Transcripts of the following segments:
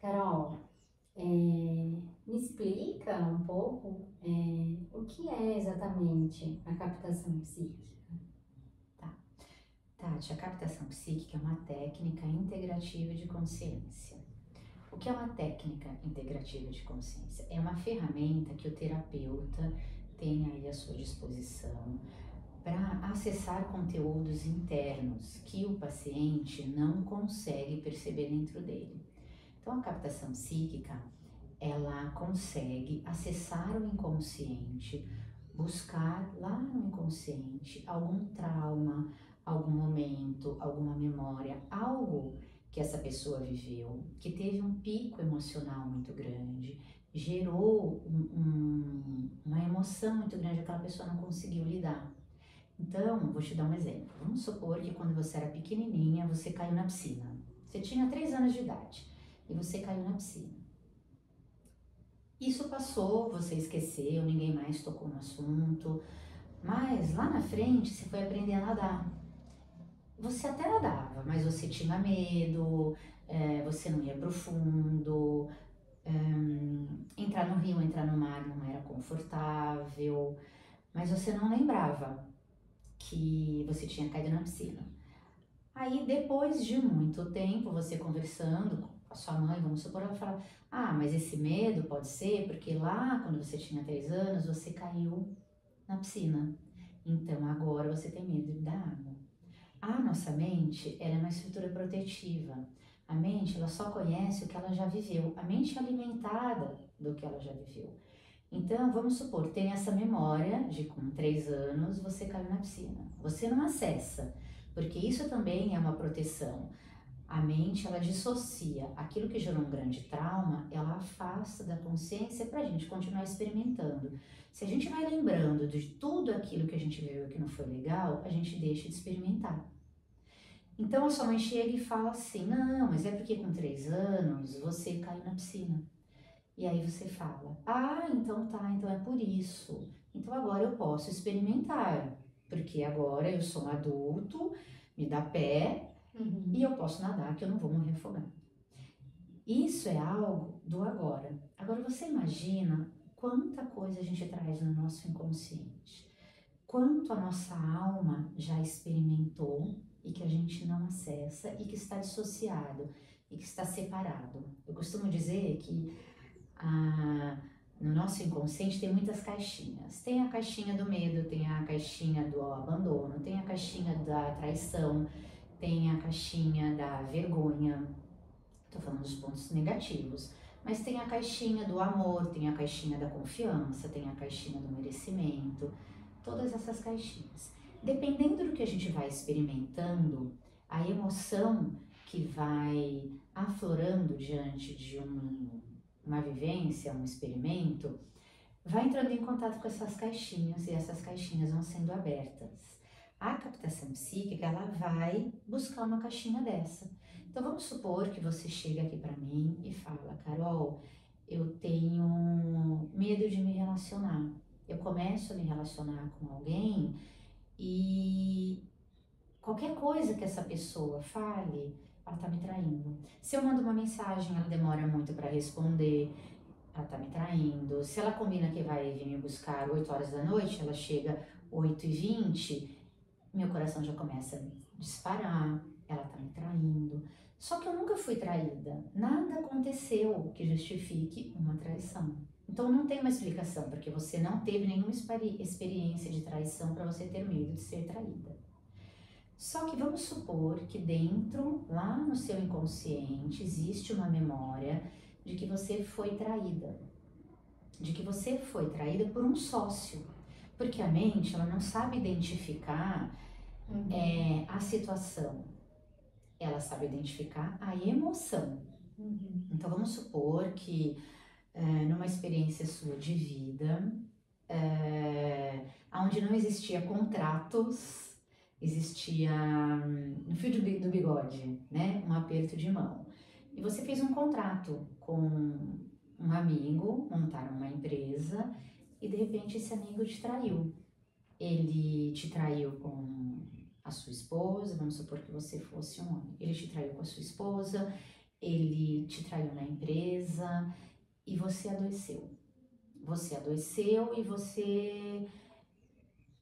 Carol, me explica um pouco, o que é exatamente a captação psíquica? Tá. Tati, a captação psíquica é uma técnica integrativa de consciência. O que é uma técnica integrativa de consciência? É uma ferramenta que o terapeuta tem aí à sua disposição para acessar conteúdos internos que o paciente não consegue perceber dentro dele. Então, a captação psíquica, ela consegue acessar o inconsciente, buscar lá no inconsciente algum trauma, algum momento, alguma memória, algo que essa pessoa viveu, que teve um pico emocional muito grande, gerou uma emoção muito grande, aquela pessoa não conseguiu lidar. Então, vou te dar um exemplo. Vamos supor que quando você era pequenininha, você caiu na piscina. Você tinha 3 anos de idade e você caiu na piscina. Isso passou, você esqueceu, ninguém mais tocou no assunto, mas lá na frente você foi aprender a nadar. Você até nadava, mas você tinha medo, você não ia profundo, entrar no rio, entrar no mar não era confortável, mas você não lembrava que você tinha caído na piscina. Aí, depois de muito tempo, você conversando com a sua mãe, vamos supor, ela fala: Ah, mas esse medo pode ser porque lá, quando você tinha 3 anos, você caiu na piscina. Então, agora você tem medo da água. A nossa mente, ela é uma estrutura protetiva. A mente, ela só conhece o que ela já viveu. A mente é alimentada do que ela já viveu. Então, vamos supor, tem essa memória de com 3 anos você caiu na piscina. Você não acessa, porque isso também é uma proteção. A mente, ela dissocia aquilo que gerou um grande trauma, ela afasta da consciência para a gente continuar experimentando. Se a gente vai lembrando de tudo aquilo que a gente viu que não foi legal, a gente deixa de experimentar. Então a sua mãe chega e fala assim: Não, mas é porque com 3 anos você caiu na piscina. E aí você fala: Ah, então tá, então é por isso. Então agora eu posso experimentar, porque agora eu sou um adulto, me dá pé e Uhum. eu posso nadar que eu não vou morrer afogado. Isso é algo do agora. Agora você imagina quanta coisa a gente traz no nosso inconsciente, quanto a nossa alma já experimentou e que a gente não acessa e que está dissociado e que está separado. Eu costumo dizer que no nosso inconsciente tem muitas caixinhas. Tem a caixinha do medo, tem a caixinha do abandono, tem a caixinha da traição, tem a caixinha da vergonha. Estou falando dos pontos negativos. Mas tem a caixinha do amor, tem a caixinha da confiança, tem a caixinha do merecimento. Todas essas caixinhas. Dependendo do que a gente vai experimentando, a emoção que vai aflorando diante de uma vivência, um experimento, vai entrando em contato com essas caixinhas e essas caixinhas vão sendo abertas. A captação psíquica, ela vai buscar uma caixinha dessa. Então vamos supor que você chega aqui para mim e fala: Carol, eu tenho medo de me relacionar. Eu começo a me relacionar com alguém e qualquer coisa que essa pessoa fale, ela tá me traindo. Se eu mando uma mensagem, ela demora muito para responder, ela tá me traindo. Se ela combina que vai vir me buscar 8 horas da noite, ela chega 8h20, meu coração já começa a disparar, ela tá me traindo. Só que eu nunca fui traída. Nada aconteceu que justifique uma traição. Então não tem uma explicação, porque você não teve nenhuma experiência de traição para você ter medo de ser traída. Só que vamos supor que dentro, lá no seu inconsciente, existe uma memória de que você foi traída, de que você foi traída por um sócio, porque a mente ela não sabe identificar Uhum. a situação, ela sabe identificar a emoção. Uhum. Então vamos supor que numa experiência sua de vida, onde não existia contratos, existia no fio do bigode, né, um aperto de mão. E você fez um contrato com um amigo, montaram uma empresa e de repente esse amigo te traiu. Ele te traiu com a sua esposa, vamos supor que você fosse um homem. Ele te traiu com a sua esposa, ele te traiu na empresa e você adoeceu. Você adoeceu e você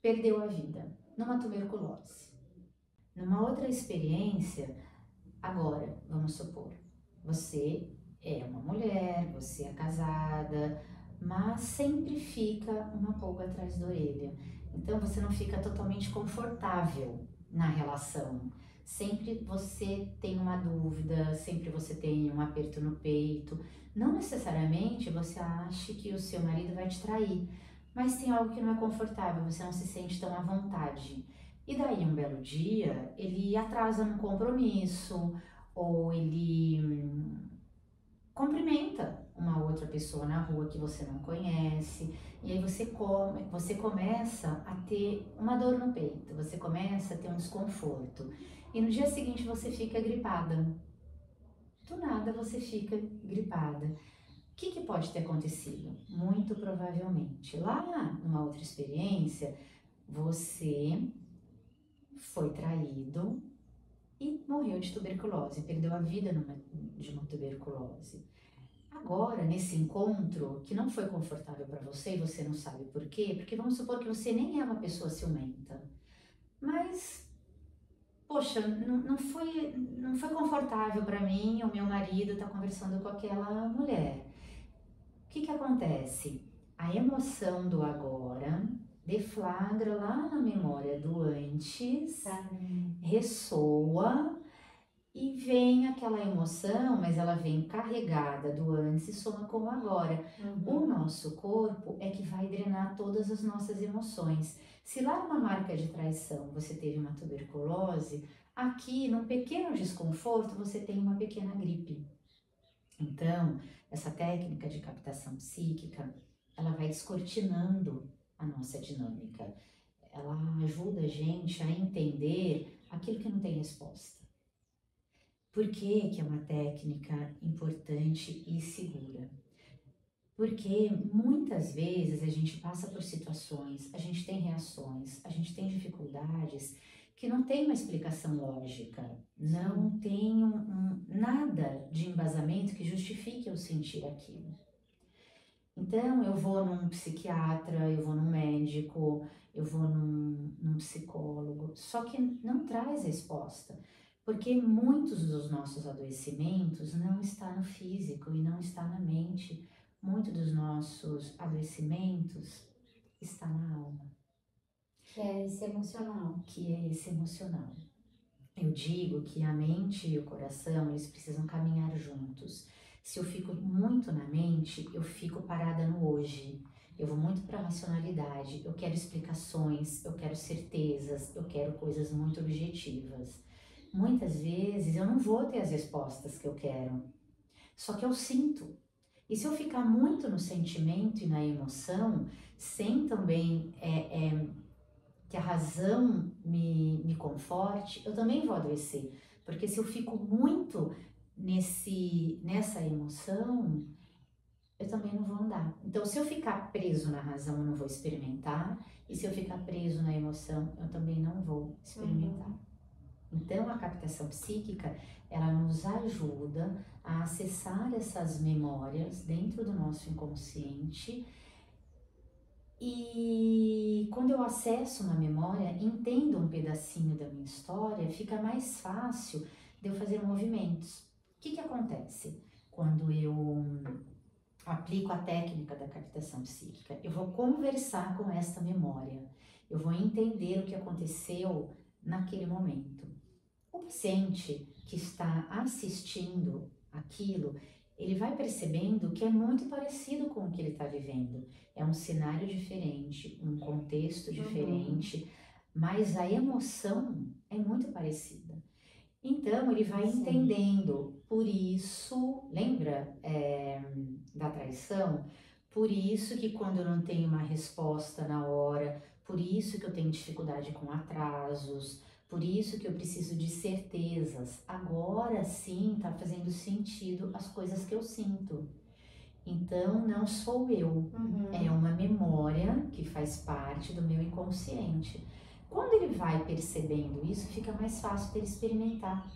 perdeu a vida numa tuberculose. Numa outra experiência, agora, vamos supor, você é uma mulher, você é casada, mas sempre fica uma pulga atrás da orelha. Então você não fica totalmente confortável na relação. Sempre você tem uma dúvida, sempre você tem um aperto no peito. Não necessariamente você acha que o seu marido vai te trair, mas tem algo que não é confortável, você não se sente tão à vontade. E daí um belo dia ele atrasa num compromisso, ou ele cumprimenta uma outra pessoa na rua que você não conhece, e aí você começa a ter uma dor no peito, você começa a ter um desconforto, e no dia seguinte você fica gripada. Do nada você fica gripada. O que pode ter acontecido? Muito provavelmente, lá numa outra experiência, você foi traído e morreu de tuberculose, perdeu a vida de uma tuberculose. Agora, nesse encontro, que não foi confortável para você e você não sabe por quê, porque vamos supor que você nem é uma pessoa ciumenta, mas, poxa, não foi confortável para mim, o meu marido tá conversando com aquela mulher. O que acontece? A emoção do agora deflagra lá na memória do antes, ressoa, e vem aquela emoção, mas ela vem carregada do antes e soma com o agora. O nosso corpo é que vai drenar todas as nossas emoções. Se lá numa marca de traição você teve uma tuberculose, aqui num pequeno desconforto você tem uma pequena gripe. Então, essa técnica de captação psíquica, ela vai descortinando a nossa dinâmica. Ela ajuda a gente a entender aquilo que não tem resposta. Por que é uma técnica importante e segura? Porque muitas vezes a gente passa por situações, a gente tem reações, a gente tem dificuldades que não tem uma explicação lógica, não tem nada de embasamento que justifique eu sentir aquilo. Então eu vou num psiquiatra, eu vou num médico, eu vou num psicólogo, só que não traz resposta. Porque muitos dos nossos adoecimentos não está no físico e não está na mente. Muitos dos nossos adoecimentos está na alma. Que é esse emocional. Que é esse emocional. Eu digo que a mente e o coração, eles precisam caminhar juntos. Se eu fico muito na mente, eu fico parada no hoje. Eu vou muito para a racionalidade, eu quero explicações, eu quero certezas, eu quero coisas muito objetivas. Muitas vezes eu não vou ter as respostas que eu quero, só que eu sinto. E se eu ficar muito no sentimento e na emoção, sem também que a razão me conforte, eu também vou adoecer. Porque se eu fico muito nessa emoção, eu também não vou andar. Então, se eu ficar preso na razão, eu não vou experimentar. E se eu ficar preso na emoção, eu também não vou experimentar. Então, a captação psíquica, ela nos ajuda a acessar essas memórias dentro do nosso inconsciente. E quando eu acesso uma memória, entendo um pedacinho da minha história, fica mais fácil de eu fazer movimentos. O que acontece quando eu aplico a técnica da captação psíquica? Eu vou conversar com esta memória, eu vou entender o que aconteceu naquele momento. O paciente que está assistindo aquilo, ele vai percebendo que é muito parecido com o que ele está vivendo. É um cenário diferente, um contexto diferente, mas a emoção é muito parecida. Então, ele vai entendendo. Por isso, lembra da traição? Por isso que quando eu não tenho uma resposta na hora, por isso que eu tenho dificuldade com atrasos, por isso que eu preciso de certezas. Agora sim está fazendo sentido as coisas que eu sinto. Então não sou eu, é uma memória que faz parte do meu inconsciente. Quando ele vai percebendo isso, fica mais fácil para ele experimentar.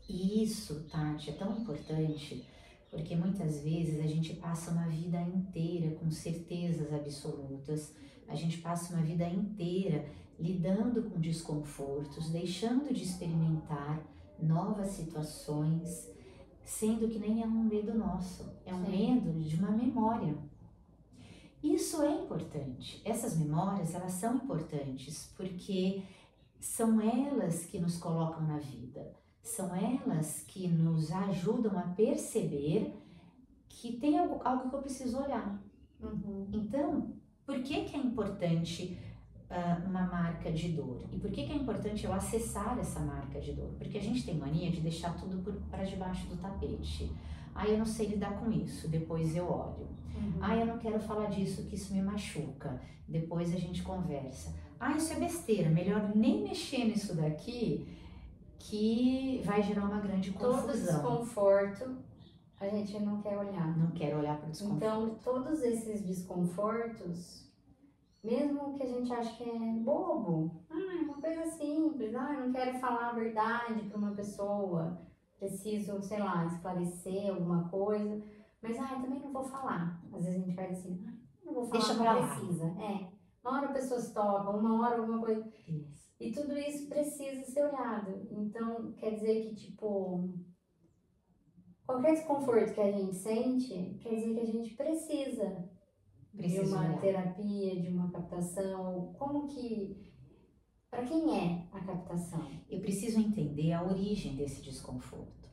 E isso, Tati, é tão importante porque muitas vezes a gente passa uma vida inteira com certezas absolutas, a gente passa uma vida inteira lidando com desconfortos, deixando de experimentar novas situações, sendo que nem é um medo nosso, é um Sim. medo de uma memória. Isso é importante, essas memórias elas são importantes porque são elas que nos colocam na vida, são elas que nos ajudam a perceber que tem algo que eu preciso olhar. Então, por que que é importante uma marca de dor? E por que que é importante eu acessar essa marca de dor? Porque a gente tem mania de deixar tudo para debaixo do tapete. Ah, eu não sei lidar com isso, depois eu olho. Ah, eu não quero falar disso, que isso me machuca, depois a gente conversa. Ah, isso é besteira, melhor nem mexer nisso daqui, que vai gerar uma grande confusão. Todo desconforto a gente não quer olhar. Não quero olhar para o desconforto. Então, todos esses desconfortos, mesmo que a gente ache que é bobo, é uma coisa simples, eu não quero falar a verdade para uma pessoa, preciso, sei lá, esclarecer alguma coisa, mas também não vou falar. Às vezes a gente vai assim, não vou falar, deixa não pra lá. precisa. Uma hora a pessoa se toca, uma hora alguma coisa. Isso. E tudo isso precisa ser olhado. Então, quer dizer que, tipo, qualquer desconforto que a gente sente, quer dizer que a gente precisa de uma olhar. terapia, de uma captação. Para quem é a captação? Eu preciso entender a origem desse desconforto.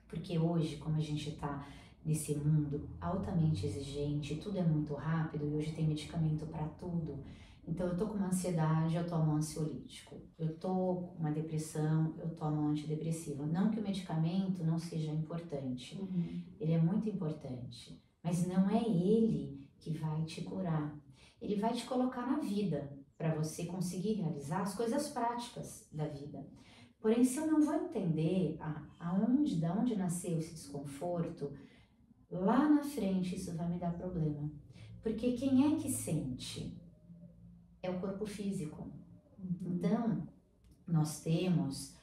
Porque hoje, como a gente está nesse mundo altamente exigente, tudo é muito rápido e hoje tem medicamento para tudo. Então, eu tô com uma ansiedade, eu tomo um ansiolítico. Eu tô com uma depressão, eu tomo um antidepressivo. Não que o medicamento não seja importante, ele é muito importante, mas não é ele que vai te curar. Ele vai te colocar na vida para você conseguir realizar as coisas práticas da vida. Porém, se eu não vou entender da onde nasceu esse desconforto, lá na frente isso vai me dar problema. Porque quem é que sente? É o corpo físico. Então, nós temos,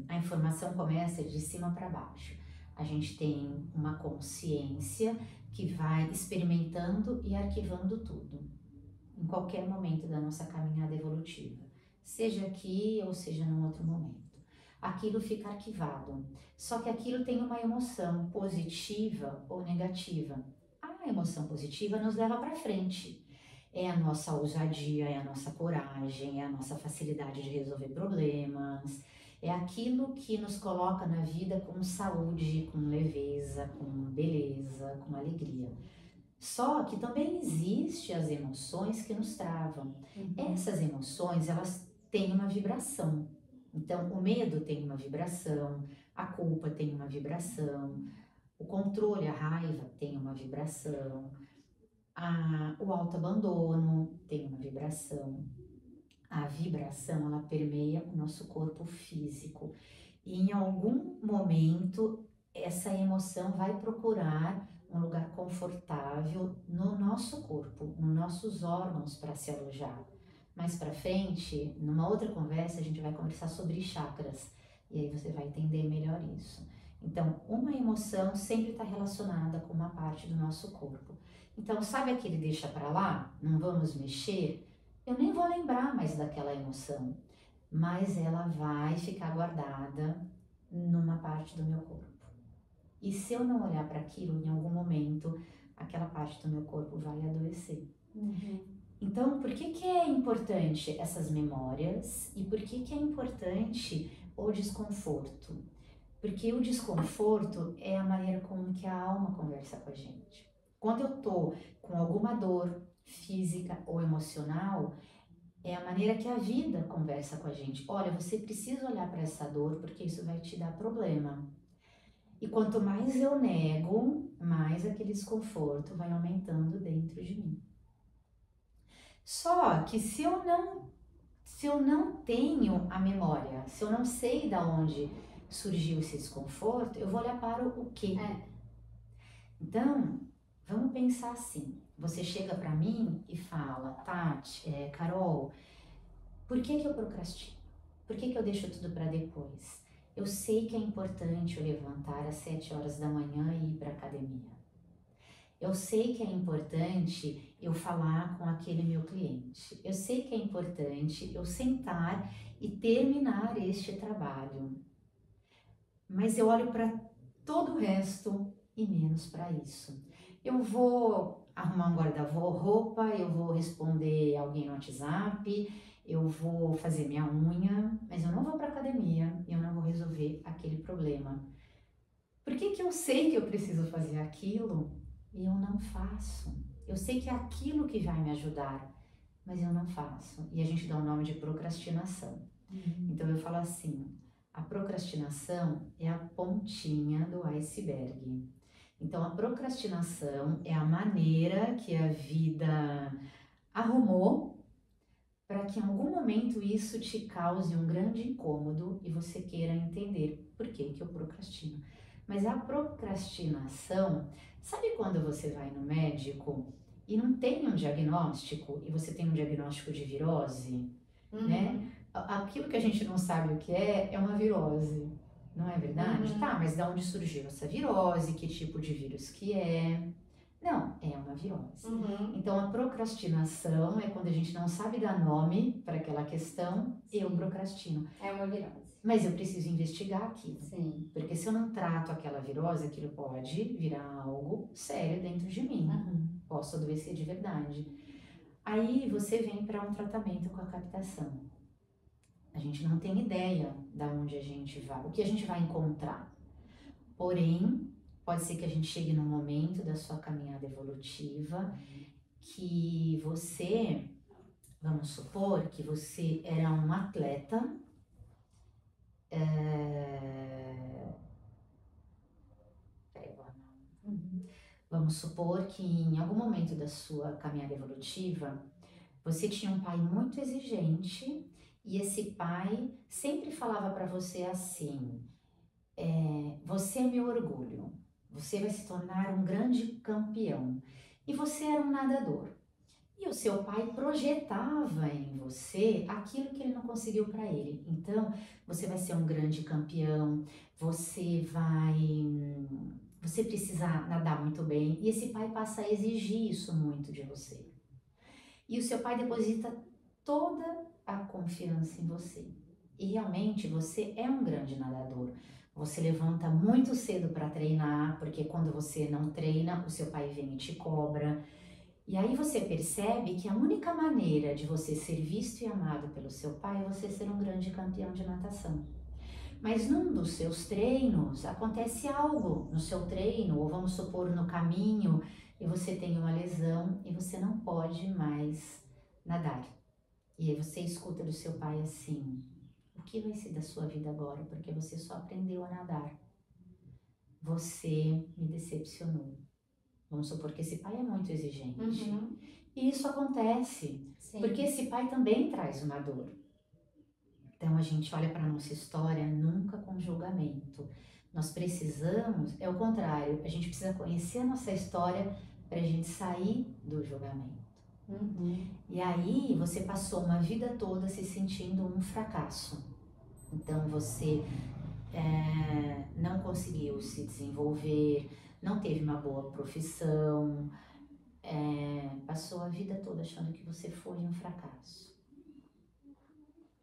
a informação começa de cima para baixo. A gente tem uma consciência que vai experimentando e arquivando tudo, em qualquer momento da nossa caminhada evolutiva, seja aqui ou seja num outro momento. Aquilo fica arquivado, só que aquilo tem uma emoção positiva ou negativa. A emoção positiva nos leva para frente. É a nossa ousadia, é a nossa coragem, é a nossa facilidade de resolver problemas, é aquilo que nos coloca na vida com saúde, com leveza, com beleza, com alegria. Só que também existem as emoções que nos travam. Essas emoções, elas têm uma vibração. Então, o medo tem uma vibração, a culpa tem uma vibração, o controle, a raiva tem uma vibração, o autoabandono tem uma vibração. A vibração, ela permeia o nosso corpo físico. E em algum momento, essa emoção vai procurar um lugar confortável no nosso corpo, nos nossos órgãos para se alojar. Mais para frente, numa outra conversa, a gente vai conversar sobre chakras e aí você vai entender melhor isso. Então, uma emoção sempre está relacionada com uma parte do nosso corpo. Então, sabe aquele deixa para lá? Não vamos mexer? Eu nem vou lembrar mais daquela emoção, mas ela vai ficar guardada numa parte do meu corpo. E se eu não olhar para aquilo, em algum momento, aquela parte do meu corpo vai adoecer. Então, por que é importante essas memórias e por que é importante o desconforto? Porque o desconforto é a maneira como que a alma conversa com a gente. Quando eu tô com alguma dor física ou emocional, é a maneira que a vida conversa com a gente. Olha, você precisa olhar para essa dor porque isso vai te dar problema. E quanto mais eu nego, mais aquele desconforto vai aumentando dentro de mim. Só que se eu não tenho a memória, se eu não sei de onde surgiu esse desconforto, eu vou olhar para o quê? Então, vamos pensar assim. Você chega para mim e fala, Tati, Carol, por que eu procrastino? Por que eu deixo tudo para depois? Eu sei que é importante eu levantar às 7 horas da manhã e ir para academia. Eu sei que é importante eu falar com aquele meu cliente. Eu sei que é importante eu sentar e terminar este trabalho. Mas eu olho para todo o resto e menos para isso. Eu vou arrumar um guarda-roupa, eu vou responder alguém no WhatsApp, eu vou fazer minha unha, mas eu não vou para academia e eu não vou resolver aquele problema. Por que que eu sei que eu preciso fazer aquilo e eu não faço? Eu sei que é aquilo que vai me ajudar, mas eu não faço. E a gente dá o nome de procrastinação. Então eu falo assim, a procrastinação é a pontinha do iceberg. Então a procrastinação é a maneira que a vida arrumou para que em algum momento isso te cause um grande incômodo e você queira entender por que que eu procrastino. Mas a procrastinação, sabe quando você vai no médico e não tem um diagnóstico e você tem um diagnóstico de virose, né? Aquilo que a gente não sabe o que é uma virose, não é verdade? Tá, mas de onde surgiu essa virose? Que tipo de vírus que é? Não, é uma virose. Então, a procrastinação é quando a gente não sabe dar nome para aquela questão, eu procrastino. É uma virose. Mas eu preciso investigar aquilo. Sim. Porque se eu não trato aquela virose, aquilo pode virar algo sério dentro de mim. Posso adoecer de verdade. Aí você vem para um tratamento com a captação. A gente não tem ideia de onde a gente vai, o que a gente vai encontrar. Porém, pode ser que a gente chegue num momento da sua caminhada evolutiva que você, vamos supor que você era um atleta, vamos supor que em algum momento da sua caminhada evolutiva, você tinha um pai muito exigente e esse pai sempre falava para você assim, você é meu orgulho, você vai se tornar um grande campeão e você era um nadador. E o seu pai projetava em você aquilo que ele não conseguiu para ele. Então, você vai ser um grande campeão, você precisa nadar muito bem. E esse pai passa a exigir isso muito de você. E o seu pai deposita toda a confiança em você. E realmente você é um grande nadador. Você levanta muito cedo para treinar, porque quando você não treina, o seu pai vem e te cobra. E aí você percebe que a única maneira de você ser visto e amado pelo seu pai é você ser um grande campeão de natação. Mas num dos seus treinos, acontece algo no seu treino, ou vamos supor no caminho, e você tem uma lesão e você não pode mais nadar. E aí você escuta do seu pai assim, o que vai ser da sua vida agora? Porque você só aprendeu a nadar. Você me decepcionou. Vamos supor que esse pai é muito exigente. E isso acontece, porque esse pai também traz uma dor. Então a gente olha para a nossa história nunca com julgamento. Nós precisamos, é o contrário, a gente precisa conhecer a nossa história para a gente sair do julgamento. E aí você passou uma vida toda se sentindo um fracasso. Então você não conseguiu se desenvolver, não teve uma boa profissão, passou a vida toda achando que você foi um fracasso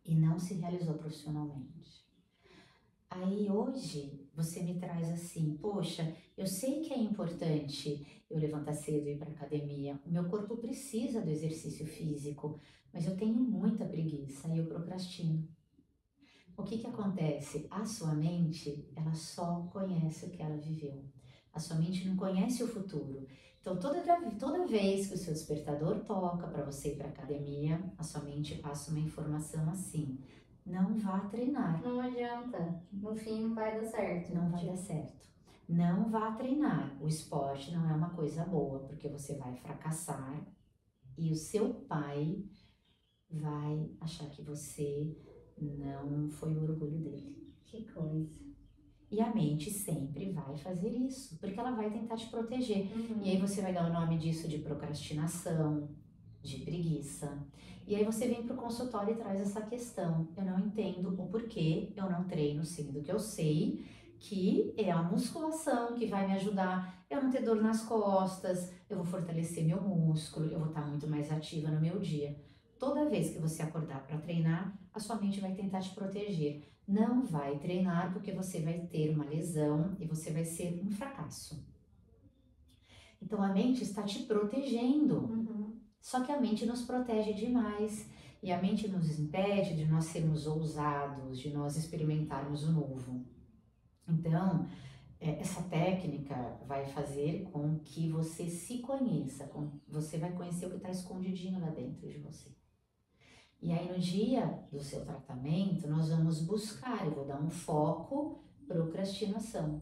e não se realizou profissionalmente. Aí hoje você me traz assim, poxa, eu sei que é importante eu levantar cedo e ir para academia, o meu corpo precisa do exercício físico, mas eu tenho muita preguiça e eu procrastino. O que que acontece? A sua mente, ela só conhece o que ela viveu. A sua mente não conhece o futuro. Então, toda vez que o seu despertador toca para você ir para academia, a sua mente passa uma informação assim, não vá treinar. Não adianta, no fim não vai dar certo. Não vai dar certo. Não vá treinar. O esporte não é uma coisa boa, porque você vai fracassar e o seu pai vai achar que você não foi o orgulho dele. Que coisa. E a mente sempre vai fazer isso, porque ela vai tentar te proteger. E aí você vai dar o nome disso de procrastinação, de preguiça. E aí você vem para o consultório e traz essa questão. Eu não entendo o porquê eu não treino, sendo que eu sei que é a musculação que vai me ajudar eu não ter dor nas costas, eu vou fortalecer meu músculo, eu vou estar muito mais ativa no meu dia. Toda vez que você acordar para treinar, a sua mente vai tentar te proteger. Não vai treinar porque você vai ter uma lesão e você vai ser um fracasso. Então a mente está te protegendo. Só que a mente nos protege demais e a mente nos impede de nós sermos ousados, de nós experimentarmos o novo. Então, essa técnica vai fazer com que você se conheça, você vai conhecer o que está escondidinho lá dentro de você. E aí no dia do seu tratamento, nós vamos buscar, eu vou dar um foco, procrastinação.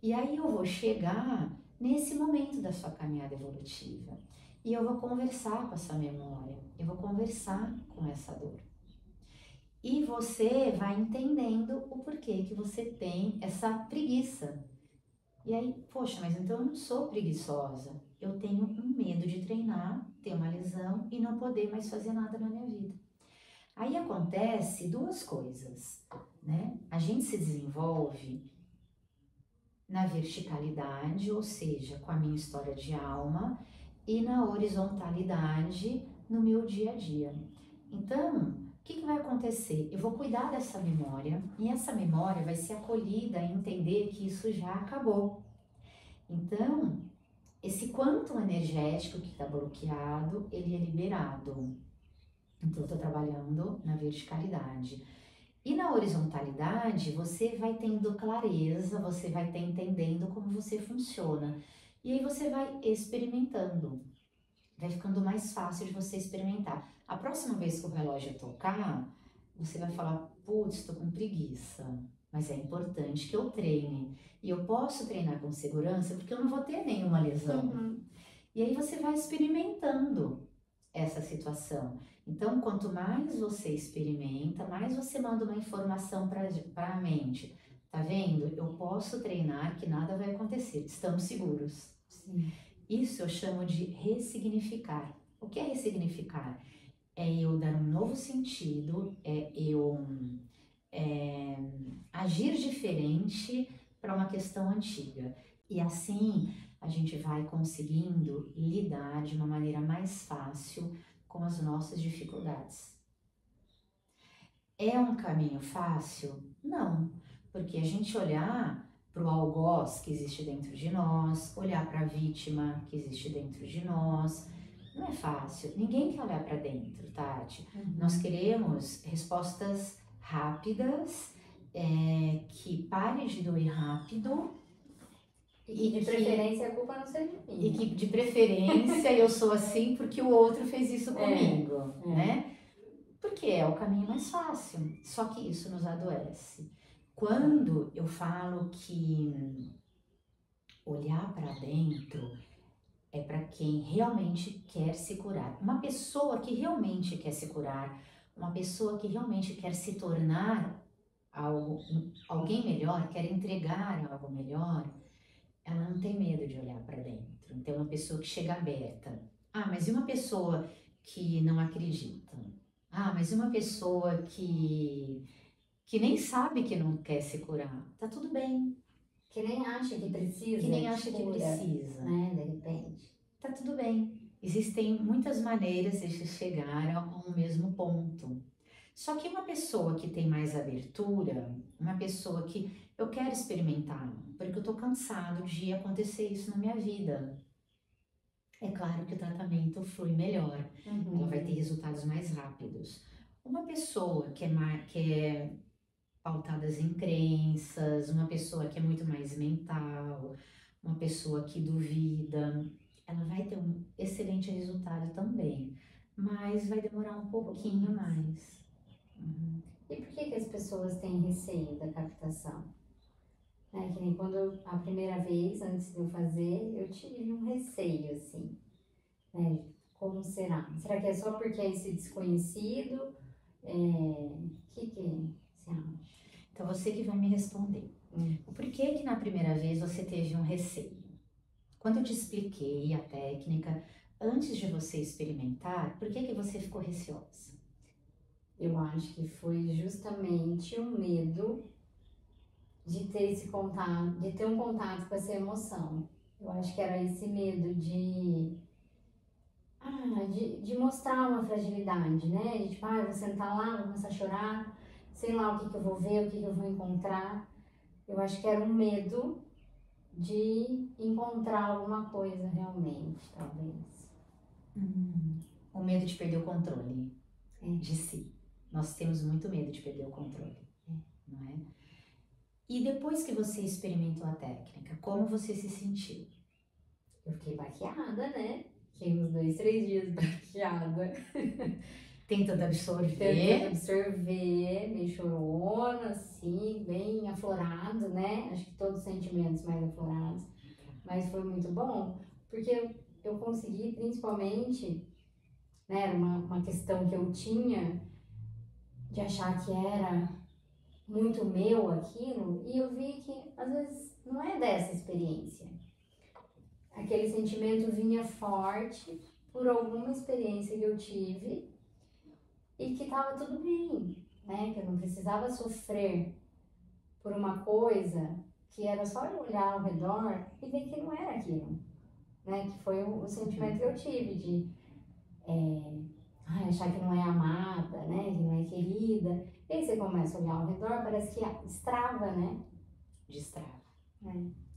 E aí eu vou chegar nesse momento da sua caminhada evolutiva. E eu vou conversar com essa memória, eu vou conversar com essa dor. E você vai entendendo o porquê que você tem essa preguiça. E aí, poxa, mas então eu não sou preguiçosa. Eu tenho um medo de treinar, ter uma lesão e não poder mais fazer nada na minha vida. Aí acontece duas coisas, né? A gente se desenvolve na verticalidade, ou seja, com a minha história de alma, e na horizontalidade no meu dia a dia. Então, o que vai acontecer? Eu vou cuidar dessa memória e essa memória vai ser acolhida e entender que isso já acabou. Então, esse quantum energético que está bloqueado, ele é liberado. Então, eu estou trabalhando na verticalidade. E na horizontalidade, você vai tendo clareza, você vai estar entendendo como você funciona. E aí você vai experimentando. Vai ficando mais fácil de você experimentar. A próxima vez que o relógio tocar, você vai falar, putz, estou com preguiça. Mas é importante que eu treine. E eu posso treinar com segurança porque eu não vou ter nenhuma lesão. E aí você vai experimentando essa situação. Então, quanto mais você experimenta, mais você manda uma informação para a mente. Tá vendo? Eu posso treinar que nada vai acontecer. Estamos seguros. Sim. Isso eu chamo de ressignificar. O que é ressignificar? É eu dar um novo sentido, é eu agir diferente para uma questão antiga. E assim a gente vai conseguindo lidar de uma maneira mais fácil com as nossas dificuldades. É um caminho fácil? Não, porque a gente olhar para o algoz que existe dentro de nós, olhar para a vítima que existe dentro de nós, não é fácil. Ninguém quer olhar para dentro, Tati. Nós queremos respostas rápidas, que pare de doer rápido. E de preferência a culpa não seja minha. E que de preferência eu sou assim porque o outro fez isso comigo, né? Porque é o caminho mais fácil, só que isso nos adoece. Quando eu falo que olhar para dentro é para quem realmente quer se curar. Uma pessoa que realmente quer se curar, uma pessoa que realmente quer se tornar alguém melhor, quer entregar algo melhor, ela não tem medo de olhar para dentro. Então, uma pessoa que chega aberta. Ah, mas e uma pessoa que não acredita? Ah, mas e uma pessoa que nem sabe que não quer se curar? Tá tudo bem. Que nem acha que precisa. Que nem acha que precisa. Né, de repente. Tá tudo bem. Existem muitas maneiras de chegar ao mesmo ponto. Só que uma pessoa que tem mais abertura, uma pessoa que eu quero experimentar, porque eu tô cansado de acontecer isso na minha vida. É claro que o tratamento flui melhor, ela vai ter resultados mais rápidos. Uma pessoa que é pautadas em crenças, uma pessoa que é muito mais mental, uma pessoa que duvida, ela vai ter um excelente resultado também, mas vai demorar um pouquinho mais. E por que as pessoas têm receio da captação? Que nem quando a primeira vez, antes de eu fazer, eu tive um receio, assim. Como será? Será que é só porque é esse desconhecido? Que você acha? Então, você que vai me responder. Por que que na primeira vez você teve um receio? Quando eu te expliquei a técnica, Antes de você experimentar, por que você ficou receosa? Eu acho que foi justamente o medo de ter esse contato, de ter um contato com essa emoção. Eu acho que era esse medo de mostrar uma fragilidade, né? De tipo, eu vou sentar lá, vou começar a chorar, sei lá o que que eu vou ver, o que que eu vou encontrar. Eu acho que era um medo de encontrar alguma coisa realmente, talvez. O medo de perder o controle É. de si. Nós temos muito medo de perder o controle, não é? E depois que você experimentou a técnica, como você se sentiu? Eu fiquei baqueada, né? Fiquei uns 2, 3 dias baqueada. Tentando Tentando absorver. absorver, meio chorona, assim, bem aflorado, né? Acho que todos os sentimentos mais aflorados. Mas foi muito bom, porque eu consegui, principalmente, né? Era uma questão que eu tinha de achar que era muito meu aquilo, e eu vi que às vezes não é dessa experiência. Aquele sentimento vinha forte por alguma experiência que eu tive e que estava tudo bem, né? Que eu não precisava sofrer por uma coisa que era só eu olhar ao redor e ver que não era aquilo, né? Que foi o sentimento que eu tive de achar que não é amada, né? Que não é querida. E aí você começa a olhar ao redor, parece que destrava, né? Destrava. É.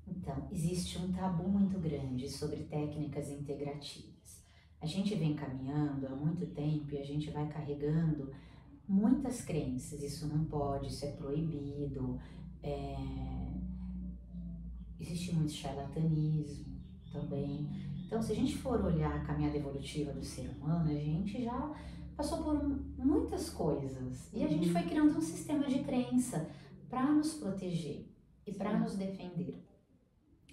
Então, existe um tabu muito grande sobre técnicas integrativas. A gente vem caminhando há muito tempo e a gente vai carregando muitas crenças. Isso não pode, isso é proibido. Existe muito charlatanismo também. Então, se a gente for olhar a caminhada evolutiva do ser humano, a gente já passou por muitas coisas. E a gente foi criando um sistema de crença para nos proteger e para nos defender.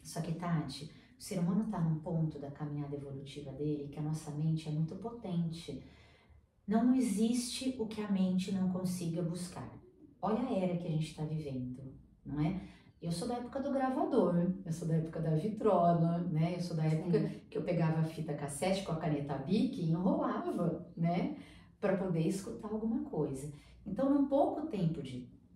Só que, Tati, o ser humano está num ponto da caminhada evolutiva dele que a nossa mente é muito potente. Não existe o que a mente não consiga buscar. Olha a era que a gente está vivendo, não é? Eu sou da época do gravador, eu sou da época da vitrola, né? Eu sou da época que eu pegava a fita cassete com a caneta Bic e enrolava, né? Para poder escutar alguma coisa. Então, num pouco tempo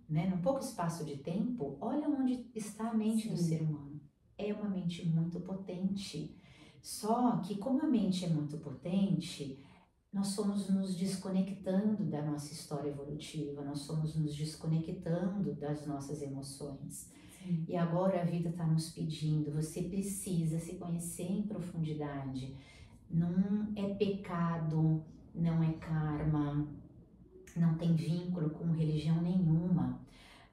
num pouco espaço de tempo, olha onde está a mente do ser humano. É uma mente muito potente. Só que como a mente é muito potente, nós somos nos desconectando da nossa história evolutiva, nós somos nos desconectando das nossas emoções. Sim. E agora a vida está nos pedindo, você precisa se conhecer em profundidade. Não é pecado, não é karma, não tem vínculo com religião nenhuma,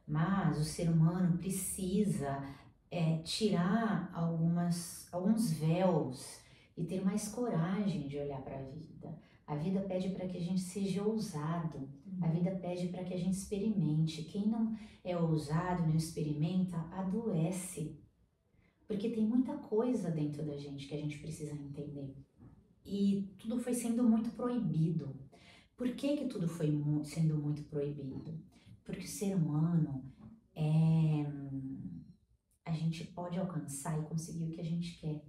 mas o ser humano precisa tirar alguns véus e ter mais coragem de olhar para a vida. A vida pede para que a gente seja ousado, a vida pede para que a gente experimente. Quem não é ousado, não experimenta, adoece. Porque tem muita coisa dentro da gente que a gente precisa entender. E tudo foi sendo muito proibido. Por que tudo foi sendo muito proibido? Porque o ser humano a gente pode alcançar e conseguir o que a gente quer.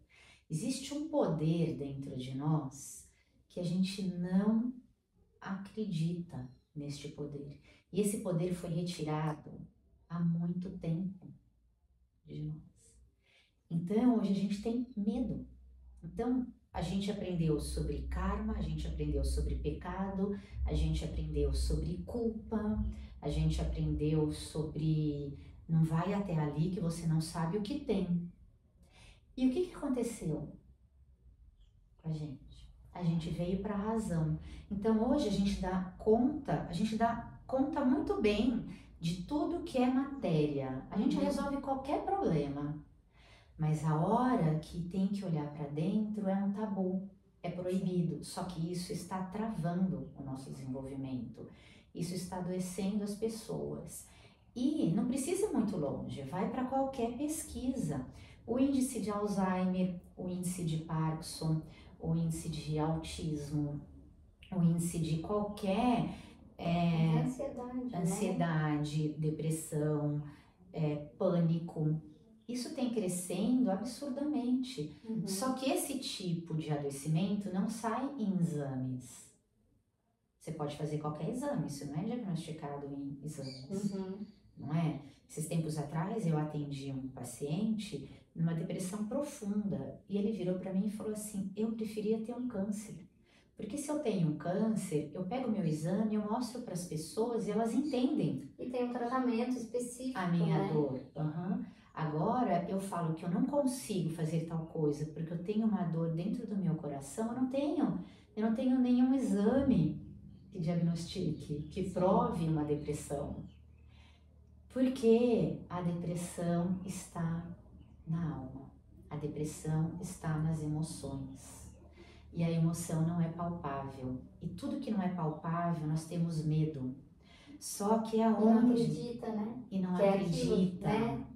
Existe um poder dentro de nós que a gente não acredita neste poder. E esse poder foi retirado há muito tempo de nós. Então, hoje a gente tem medo. Então, a gente aprendeu sobre karma, a gente aprendeu sobre pecado, a gente aprendeu sobre culpa, a gente aprendeu sobre não vai até ali que você não sabe o que tem. E o que aconteceu com a gente? A gente veio para a razão. Então hoje a gente dá conta muito bem de tudo que é matéria. A gente resolve qualquer problema. Mas a hora que tem que olhar para dentro é um tabu, é proibido. Só que isso está travando o nosso desenvolvimento. Isso está adoecendo as pessoas. E não precisa ir muito longe, vai para qualquer pesquisa. O índice de Alzheimer, o índice de Parkinson, o índice de autismo, o índice de qualquer Ansiedade, ansiedade, depressão, pânico. isso tem crescendo absurdamente. Uhum. Só que esse tipo de adoecimento não sai em exames. Você pode fazer qualquer exame, isso não é diagnosticado em exames, Uhum. não é? Esses tempos atrás eu atendi um paciente numa depressão profunda e ele virou para mim e falou assim: eu preferia ter um câncer. Porque se eu tenho um câncer, eu pego meu exame, eu mostro para as pessoas e elas entendem E tem um tratamento específico, a minha né? dor. Uhum. Agora eu falo que eu não consigo fazer tal coisa porque eu tenho uma dor dentro do meu coração, eu não tenho nenhum exame que diagnostique, que prove uma depressão. Porque a depressão está na alma, a depressão está nas emoções. E a emoção não é palpável. E tudo que não é palpável, nós temos medo. Só que é E não onde? acredita, né? E não Que é aquilo, acredita. né?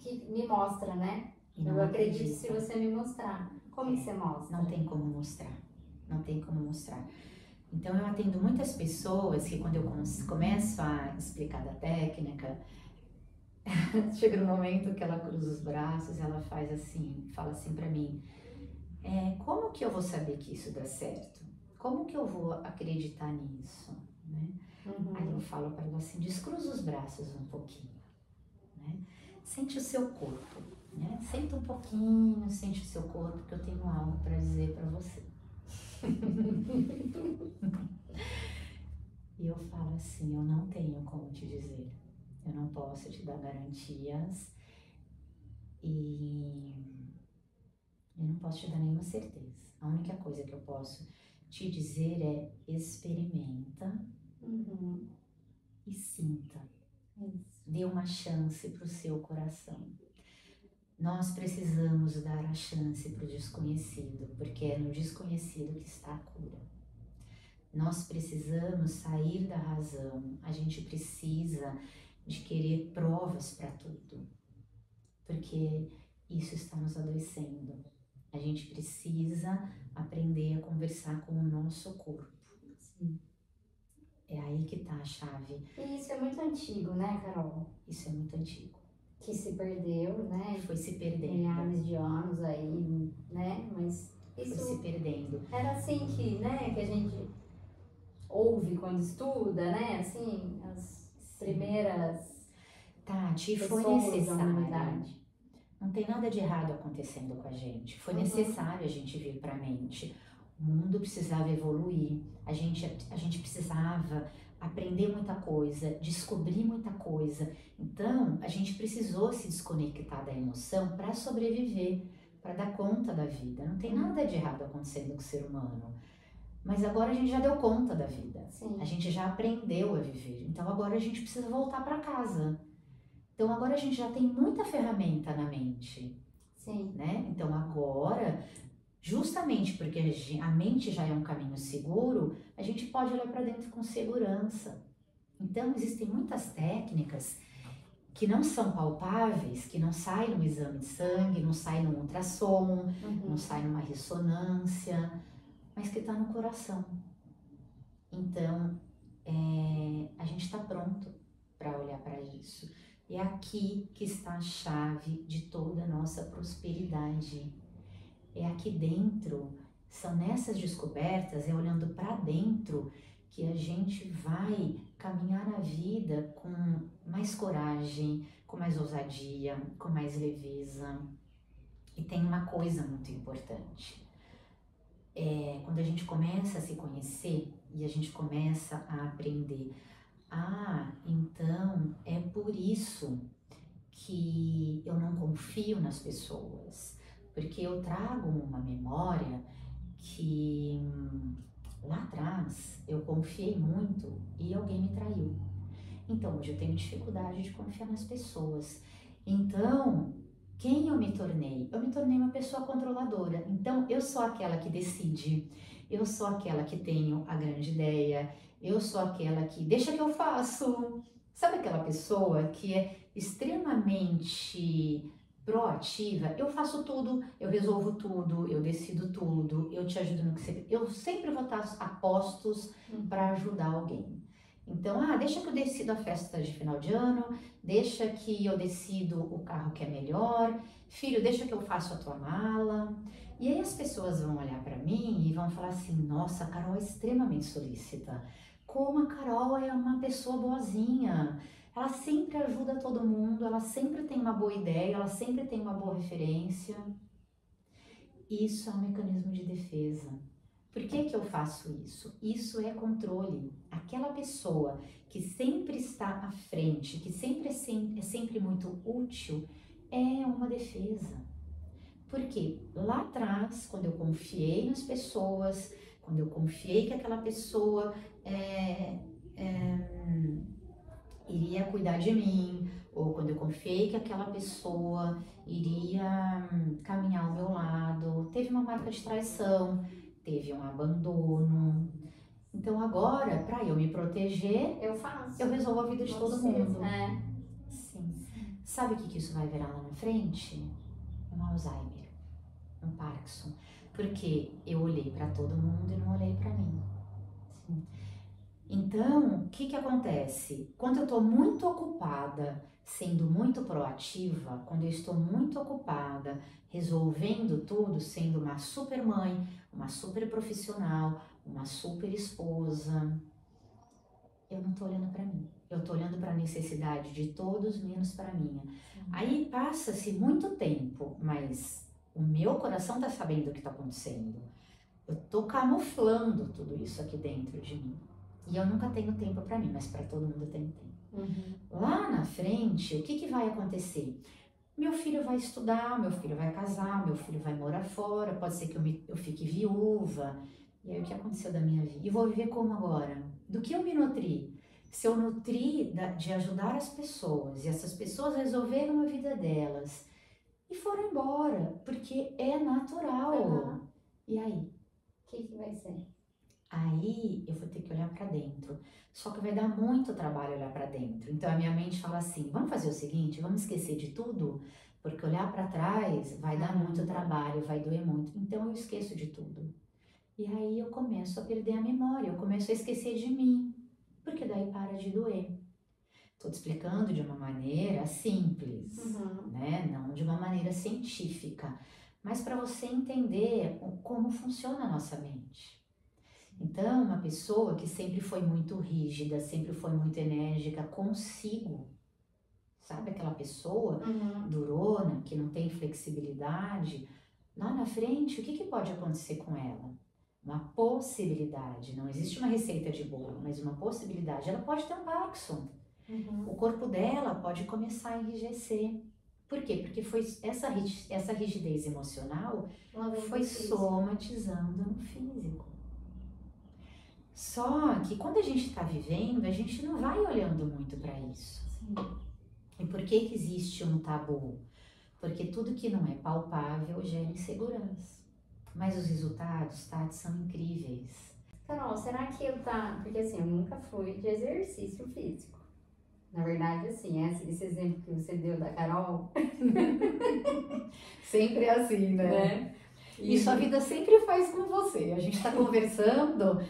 Que me mostra, né? E não Eu acredito se acredita. você me mostrar. Como que você mostra? Não tem como mostrar. Não tem como mostrar. Então eu atendo muitas pessoas que quando eu começo a explicar da técnica, chega no momento que ela cruza os braços, ela faz assim, fala assim pra mim: como que eu vou saber que isso dá certo? Como que eu vou acreditar nisso? Né? Uhum. Aí eu falo para ela assim: descruza os braços um pouquinho, né? Sente o seu corpo, né? Senta um pouquinho, sente o seu corpo, que eu tenho algo para dizer para você. E eu falo assim: eu não tenho como te dizer, eu não posso te dar garantias e eu não posso te dar nenhuma certeza. A única coisa que eu posso te dizer é: experimenta e sinta. Isso. Dê uma chance para o seu coração. Nós precisamos dar a chance para o desconhecido, porque é no desconhecido que está a cura. Nós precisamos sair da razão, a gente precisa de querer provas para tudo, porque isso está nos adoecendo. A gente precisa aprender a conversar com o nosso corpo. Sim. É aí que está a chave. E isso é muito antigo, né, Carol? Isso é muito antigo. Que se perdeu, né? Foi se perdendo. Milhares de anos aí, né? Mas isso foi se perdendo. Era assim que, né, que a gente ouve quando estuda, né? Assim, as primeiras Tati, foi pessoas da necessário. humanidade. Não tem nada de errado acontecendo com a gente. Foi Uhum. necessário a gente vir para a mente. O mundo precisava evoluir. A gente precisava aprender muita coisa, descobrir muita coisa. Então, a gente precisou se desconectar da emoção para sobreviver, para dar conta da vida. Não tem nada de errado acontecendo com o ser humano. Mas agora a gente já deu conta da vida. Sim. A gente já aprendeu a viver. Então, agora a gente precisa voltar para casa. Então agora a gente já tem muita ferramenta na mente, Sim. né? Então agora, justamente porque a mente já é um caminho seguro, a gente pode olhar para dentro com segurança. Então existem muitas técnicas que não são palpáveis, que não saem no exame de sangue, não saem no ultrassom, não saem numa ressonância, mas que está no coração. Então a gente está pronto para olhar para isso. É aqui que está a chave de toda a nossa prosperidade. É aqui dentro, são nessas descobertas, é olhando para dentro que a gente vai caminhar na vida com mais coragem, com mais ousadia, com mais leveza. E tem uma coisa muito importante. Quando a gente começa a se conhecer e a gente começa a aprender, então é por isso que eu não confio nas pessoas, porque eu trago uma memória que lá atrás eu confiei muito e alguém me traiu. Então hoje eu tenho dificuldade de confiar nas pessoas. Então, quem eu me tornei? Eu me tornei uma pessoa controladora. Então eu sou aquela que decide, eu sou aquela que tenho a grande ideia, eu sou aquela que deixa que eu faço. Sabe aquela pessoa que é extremamente proativa? Eu faço tudo, eu resolvo tudo, eu decido tudo, eu te ajudo no que você... Eu sempre vou estar a postos para ajudar alguém. Então, deixa que eu decido a festa de final de ano, deixa que eu decido o carro que é melhor, filho, deixa que eu faço a tua mala. E aí as pessoas vão olhar para mim e vão falar assim, nossa, a Carol é extremamente solícita. Como a Carol é uma pessoa boazinha. Ela sempre ajuda todo mundo, ela sempre tem uma boa ideia, ela sempre tem uma boa referência. Isso é um mecanismo de defesa. Por que que eu faço isso? Isso é controle. Aquela pessoa que sempre está à frente, que sempre é sempre muito útil, é uma defesa. Porque lá atrás, quando eu confiei nas pessoas, quando eu confiei que aquela pessoa iria cuidar de mim, ou quando eu confiei que aquela pessoa iria caminhar ao meu lado, teve uma marca de traição, teve um abandono. Então agora, para eu me proteger, eu resolvo a vida de todo mundo. Sim. Sabe o que isso vai virar lá na frente? Um Alzheimer, um Parkinson. Porque eu olhei para todo mundo e não olhei para mim. Sim. Então, o que acontece? Quando eu estou muito ocupada, sendo muito proativa, quando eu estou muito ocupada, resolvendo tudo, sendo uma super mãe, uma super profissional, uma super esposa, eu não estou olhando para mim. Eu estou olhando para a necessidade de todos, menos para a minha. Aí passa-se muito tempo, mas o meu coração está sabendo o que está acontecendo. Eu estou camuflando tudo isso aqui dentro de mim. E eu nunca tenho tempo para mim, mas para todo mundo tem tempo. Lá na frente, o que vai acontecer? Meu filho vai estudar, meu filho vai casar, meu filho vai morar fora, pode ser que eu fique viúva. E aí o que aconteceu da minha vida? E vou viver como agora? Do que eu me nutri? Se eu nutri de ajudar as pessoas e essas pessoas resolveram a vida delas e foram embora, porque é natural. E aí? O que vai ser? Aí eu vou ter que olhar para dentro. Só que vai dar muito trabalho olhar para dentro. Então a minha mente fala assim: vamos fazer o seguinte, vamos esquecer de tudo, porque olhar para trás vai dar muito trabalho, vai doer muito. Então eu esqueço de tudo. E aí eu começo a perder a memória, eu começo a esquecer de mim, porque daí para de doer. Estou te explicando de uma maneira simples, né? Não de uma maneira científica, mas para você entender como funciona a nossa mente. Então, uma pessoa que sempre foi muito rígida, sempre foi muito enérgica consigo, sabe aquela pessoa durona, que não tem flexibilidade, lá na frente, o que pode acontecer com ela? Uma possibilidade, não existe uma receita de bolo, mas uma possibilidade, ela pode ter um Parkinson. O corpo dela pode começar a enrijecer. Por quê? Porque foi essa rigidez emocional foi somatizando no físico. Só que quando a gente está vivendo, a gente não vai olhando muito para isso. Sim. E por que existe um tabu? Porque tudo que não é palpável gera insegurança. Mas os resultados, Tati, são incríveis. Carol, será que porque assim, eu nunca fui de exercício físico. Na verdade, assim, esse exemplo que você deu da Carol... Sempre é assim, né? Isso a vida sempre faz com você. A gente está conversando...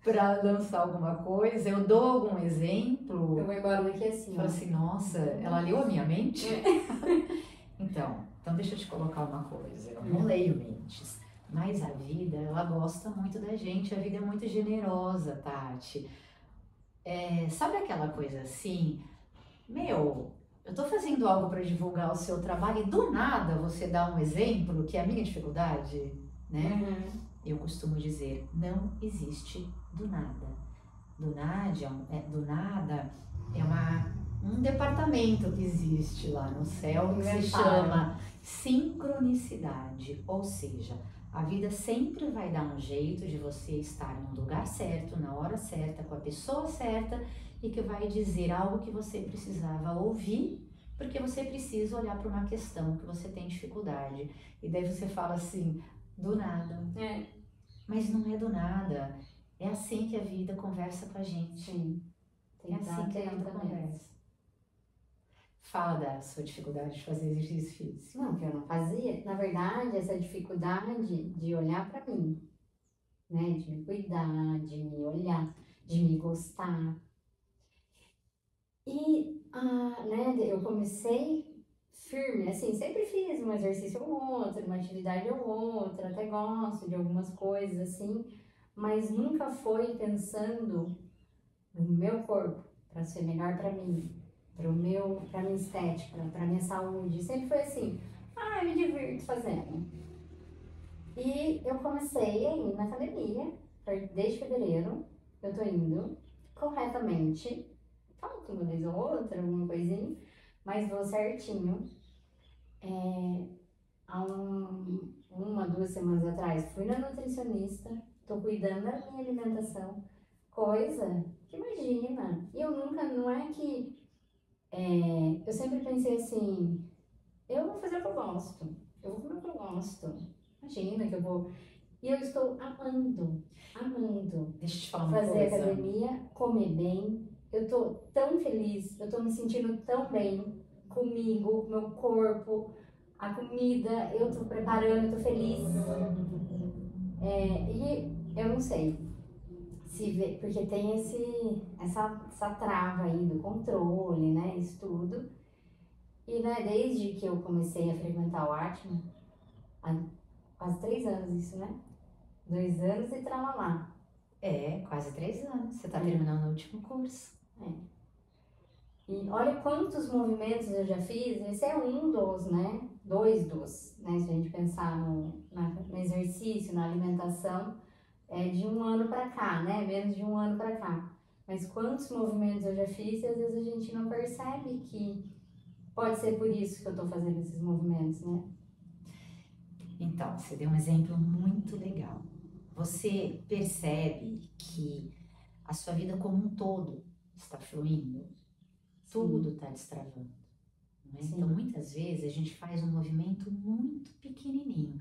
para lançar alguma coisa, eu dou algum exemplo. Eu vou embora daqui assim. Falo assim, nossa, ela leu a minha mente? Então deixa eu te colocar uma coisa, eu não leio mentes, mas a vida, ela gosta muito da gente, a vida é muito generosa, Tati. Sabe aquela coisa assim, eu tô fazendo algo para divulgar o seu trabalho e do nada você dá um exemplo que é a minha dificuldade, né? Eu costumo dizer, não existe do nada. Do nada é um departamento que existe lá no céu que se chama sincronicidade. Ou seja, a vida sempre vai dar um jeito de você estar no lugar certo, na hora certa, com a pessoa certa e que vai dizer algo que você precisava ouvir, porque você precisa olhar para uma questão que você tem dificuldade. E daí você fala assim, do nada. Mas não é do nada. É assim que a vida conversa com a gente. Sim. É assim que a vida conversa. Fala da sua dificuldade de fazer exercício físico. Não, que eu não fazia. Na verdade, essa dificuldade de olhar pra mim, né? De me cuidar, de me olhar, de me gostar. né, eu comecei firme, assim, sempre fiz um exercício ou outro, uma atividade ou outra, até gosto de algumas coisas, assim, mas nunca foi pensando no meu corpo, para ser melhor para mim, para minha estética, para minha saúde. Sempre foi assim, eu me divirto fazendo. E eu comecei a ir na academia, desde fevereiro, eu tô indo corretamente. Falta uma vez ou outra, alguma coisinha, mas vou certinho. Há uma, 2 semanas atrás, fui na nutricionista, tô cuidando da minha alimentação, coisa que imagina. E eu nunca, não é que. Eu sempre pensei assim: eu vou fazer o que eu gosto, eu vou comer o que eu gosto. Imagina que eu vou. E eu estou amando, amando Deixa eu te falar uma fazer coisa. academia, comer bem. Eu tô tão feliz, eu tô me sentindo tão bem comigo, com meu corpo, a comida, eu tô preparando, eu tô feliz. E eu não sei se vê, porque tem essa trava aí do controle, né? Isso tudo. E né, desde que eu comecei a frequentar o Atma, há quase 3 anos isso, né? 2 anos e tralalá. Quase 3 anos. Você tá É. terminando o último curso. E olha quantos movimentos eu já fiz, esse é um dos, né? Dois dos, né? Se a gente pensar no exercício, na alimentação, de um ano para cá, né? Menos de um ano para cá. Mas quantos movimentos eu já fiz e às vezes a gente não percebe que pode ser por isso que eu tô fazendo esses movimentos, né? Então, você deu um exemplo muito legal. Você percebe que a sua vida como um todo está fluindo, tudo Sim, está destravando. Né? Então, sim. muitas vezes a gente faz um movimento muito pequenininho,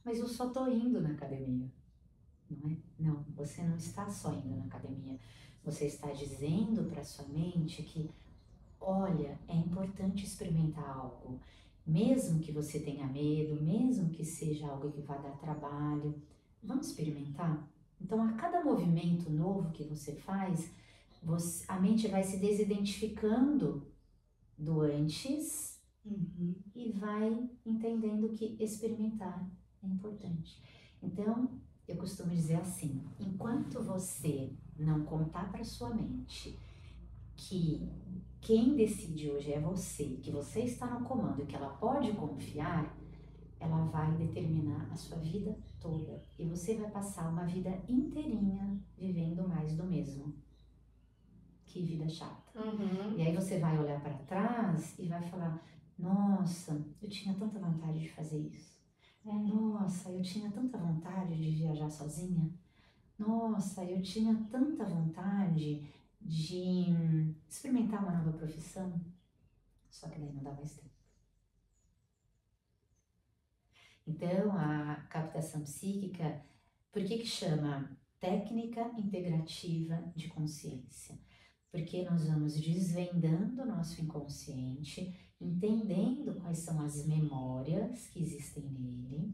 mas eu só estou indo na academia, não é? Não, você não está só indo na academia. Você está dizendo para sua mente que, olha, é importante experimentar algo, mesmo que você tenha medo, mesmo que seja algo que vá dar trabalho, vamos experimentar? Então, a cada movimento novo que você faz, a mente vai se desidentificando do antes Uhum. e vai entendendo que experimentar é importante. Então, eu costumo dizer assim: enquanto você não contar para sua mente que quem decide hoje é você, que você está no comando e que ela pode confiar, ela vai determinar a sua vida toda e você vai passar uma vida inteirinha vivendo mais do mesmo. Que vida chata. E Uhum. aí você vai olhar para trás e vai falar: nossa, eu tinha tanta vontade de fazer isso. Nossa, eu tinha tanta vontade de viajar sozinha. Nossa, eu tinha tanta vontade de experimentar uma nova profissão. Só que daí não dá mais tempo. Então, a captação psíquica, por que chama técnica integrativa de consciência? Porque nós vamos desvendando o nosso inconsciente, entendendo quais são as memórias que existem nele,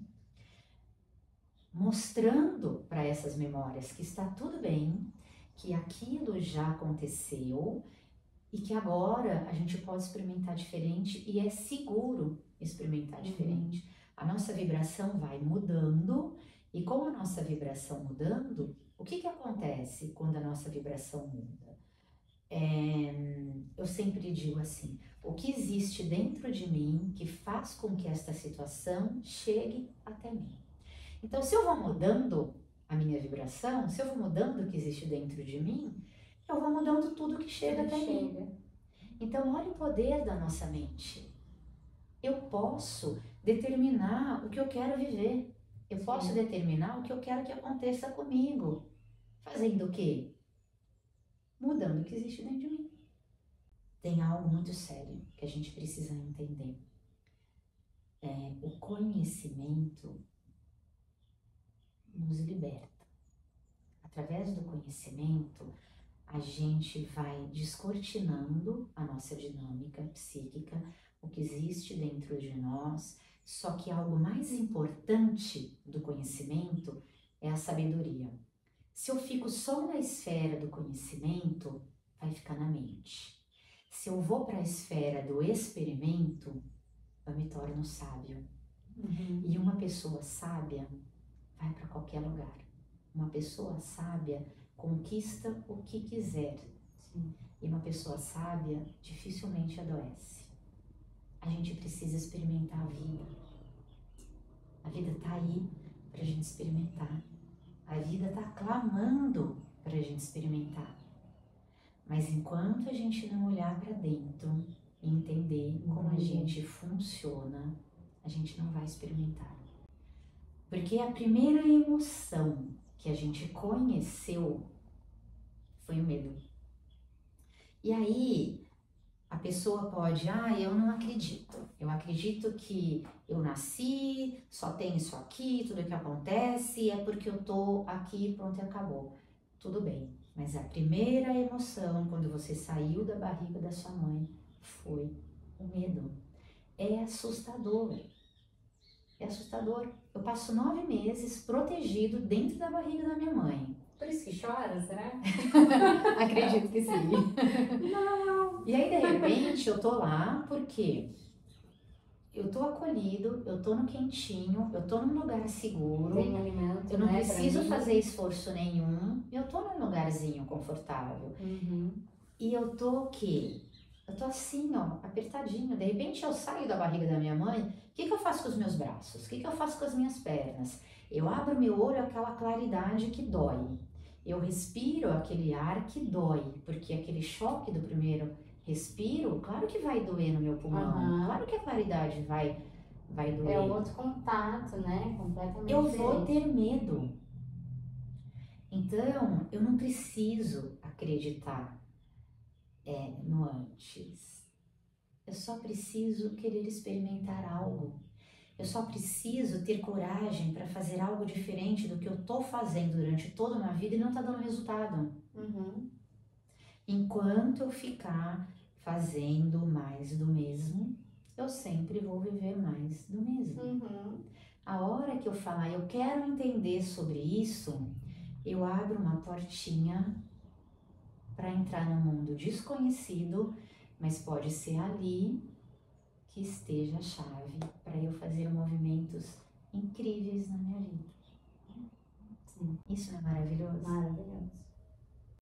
mostrando para essas memórias que está tudo bem, que aquilo já aconteceu e que agora a gente pode experimentar diferente e é seguro experimentar diferente. A nossa vibração vai mudando e com a nossa vibração mudando, o que acontece quando a nossa vibração muda? Eu sempre digo assim: o que existe dentro de mim que faz com que esta situação chegue até mim? Então, se eu vou mudando a minha vibração, se eu vou mudando o que existe dentro de mim, eu vou mudando tudo que chega até mim. Então, olha o poder da nossa mente. Eu posso determinar o que eu quero viver. Eu posso determinar o que eu quero que aconteça comigo. Fazendo o quê? Mudando o que existe dentro de mim. Tem algo muito sério que a gente precisa entender. O conhecimento nos liberta. Através do conhecimento, a gente vai descortinando a nossa dinâmica psíquica, o que existe dentro de nós, só que algo mais importante do conhecimento é a sabedoria. Se eu fico só na esfera do conhecimento, vai ficar na mente. Se eu vou para a esfera do experimento, eu me torno sábio. E uma pessoa sábia vai para qualquer lugar. Uma pessoa sábia conquista o que quiser. Sim. E uma pessoa sábia dificilmente adoece. A gente precisa experimentar a vida. A vida está aí para a gente experimentar. A vida está clamando para a gente experimentar. Mas enquanto a gente não olhar para dentro e entender como a gente funciona, a gente não vai experimentar. Porque a primeira emoção que a gente conheceu foi o medo. E aí a pessoa pode, eu não acredito. Eu acredito que eu nasci, só tem isso aqui, tudo que acontece é porque eu tô aqui, pronto e acabou. Tudo bem, mas a primeira emoção quando você saiu da barriga da sua mãe foi o medo. É assustador. É assustador. Eu passo 9 meses protegido dentro da barriga da minha mãe. Por isso que chora, será? Acredito que sim. Não. E aí, de repente, eu tô lá porque eu tô acolhido, eu tô no quentinho, eu tô num lugar seguro. Tem alimento, eu não né, preciso fazer esforço nenhum. Eu tô num lugarzinho confortável. E eu tô o quê? Eu tô assim, ó, apertadinho. De repente eu saio da barriga da minha mãe. O que eu faço com os meus braços? O que eu faço com as minhas pernas? Eu abro meu olho, aquela claridade que dói. Eu respiro aquele ar que dói, porque aquele choque do primeiro respiro, claro que vai doer no meu pulmão. Claro que a claridade vai doer. É outro contato, né? Completamente eu diferente. vou ter medo. Então, eu não preciso acreditar no antes. Eu só preciso querer experimentar algo. Eu só preciso ter coragem para fazer algo diferente do que eu tô fazendo durante toda a minha vida e não tá dando resultado. Enquanto eu ficar fazendo mais do mesmo, eu sempre vou viver mais do mesmo. A hora que eu falar, eu quero entender sobre isso, eu abro uma portinha para entrar num mundo desconhecido, mas pode ser ali que esteja a chave para eu fazer movimentos incríveis na minha vida. Sim. Isso não é maravilhoso? Maravilhoso.